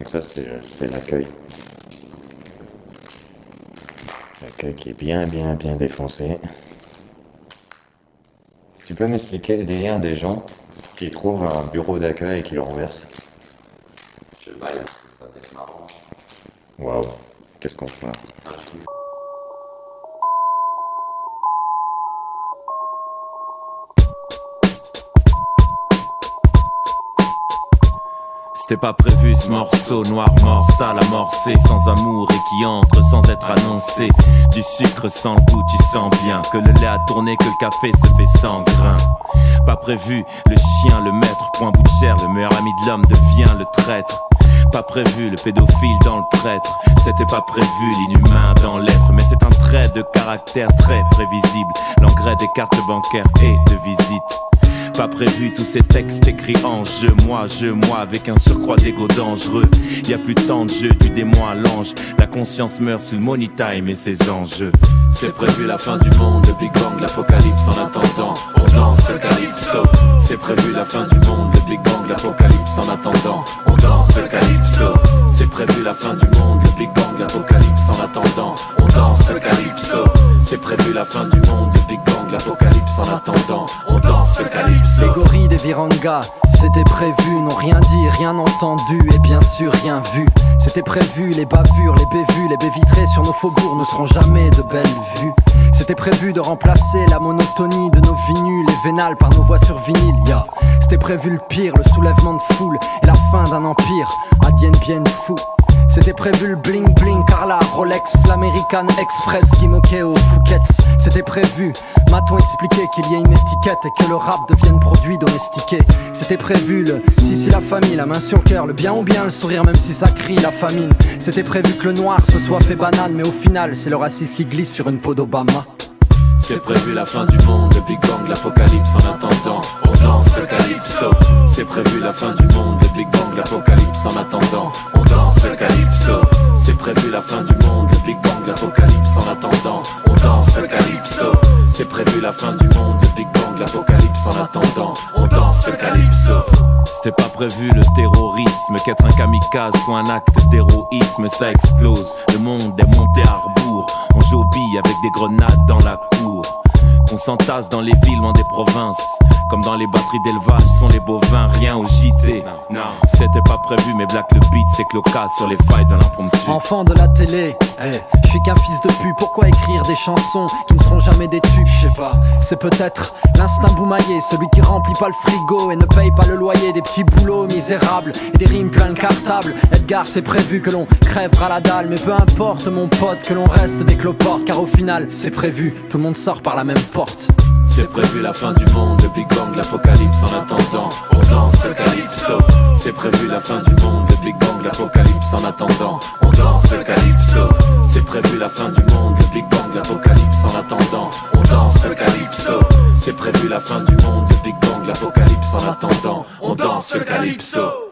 Donc ça, c'est l'accueil. L'accueil qui est bien défoncé. Tu peux m'expliquer le délire des gens qui trouvent un bureau d'accueil et qui le renversent? Je sais pas, il y a tout ça d'être marrant. Waouh, qu'est-ce qu'on se marre. C'était pas prévu ce morceau, noir mort, sale amorcé, sans amour et qui entre sans être annoncé. Du sucre sans le goût, tu sens bien que le lait a tourné, que le café se fait sans grain. Pas prévu, le chien, le maître, point bout de chair, le meilleur ami de l'homme devient le traître. Pas prévu, le pédophile dans le prêtre. C'était pas prévu, l'inhumain dans l'être. Mais c'est un trait de caractère très prévisible. L'engrais des cartes bancaires et de visite. Pas prévu, tous ces textes écrits en jeu. Moi, avec un surcroît d'ego dangereux. Y a plus tant de jeu, du démon à l'ange. La conscience meurt sous le money time et ses enjeux. C'est prévu la fin du monde, le Big Bang, l'apocalypse. En attendant, on danse le calypso. C'est prévu la fin du monde, le Big Bang, l'apocalypse. En attendant, on danse le calypso. C'est prévu la fin du monde, le Big Bang, l'apocalypse. En attendant, on danse le calypso. C'est prévu la fin du monde, le Big Bang, l'apocalypse. En attendant, on danse le calypso. Les gorilles des Viranga, c'était prévu, n'ont rien dit, rien entendu et bien sûr rien vu. C'était prévu, les bavures, les bévues, les baies vitrées sur nos faubourgs ne seront jamais de belles vues. C'était prévu de remplacer la monotonie de nos vinyles et vénales par nos voix sur vinyle, yeah. C'était prévu le pire, le soulèvement de foule et la fin d'un empire, adienne bien fou. C'était prévu le bling bling, Carla, Rolex, l'American Express qui moquait aux Fouquettes. C'était prévu, m'a-t-on expliqué qu'il y ait une étiquette et que le rap devienne produit domestiqué. C'était prévu le si la famille, la main sur le cœur, le bien ou bien, le sourire même si ça crie la famine. C'était prévu que le noir se soit fait banane, mais au final c'est le racisme qui glisse sur une peau d'Obama. C'est prévu la fin du monde, le Big Bang, l'apocalypse. En attendant, on danse le calypso. C'est prévu la fin du monde, le Big Bang, l'apocalypse. En attendant, on danse le calypso. C'est prévu la fin du monde, le Big Bang, l'apocalypse. En attendant, on danse le calypso. C'est prévu la fin du monde, le Big Bang, l'apocalypse. En attendant, on danse le calypso. C'était pas prévu le terrorisme, qu'être un kamikaze soit un acte d'héroïsme, ça explose. Le monde est monté à rebours, on joue aux billes avec des grenades dans la cour. On s'entasse dans les villes loin des provinces, comme dans les batteries d'élevage sont les bovins, rien au JT. Non, c'était pas prévu mais Black le beat c'est cloquat sur les failles de l'impromptu. Enfant de la télé, je suis qu'un fils de pute, pourquoi écrire des chansons qui ne seront jamais des tubes? Je sais pas, c'est peut-être l'instinct boumaillé, celui qui remplit pas le frigo et ne paye pas le loyer, des petits boulots misérables et des rimes plein de cartables. Edgar, c'est prévu que l'on crèvera la dalle, mais peu importe mon pote que l'on reste des cloportes, car au final c'est prévu, tout le monde sort par la même porte. C'est prévu la fin du monde, le Big Bang, l'apocalypse. En attendant, on danse le calypso. C'est prévu la fin du monde, le Big Bang, l'apocalypse. En attendant, on danse le calypso. C'est prévu la fin du monde, le Big Bang, l'apocalypse. En attendant, on danse le calypso. C'est prévu la fin du monde, le Big Bang, l'apocalypse. En attendant, on danse le calypso.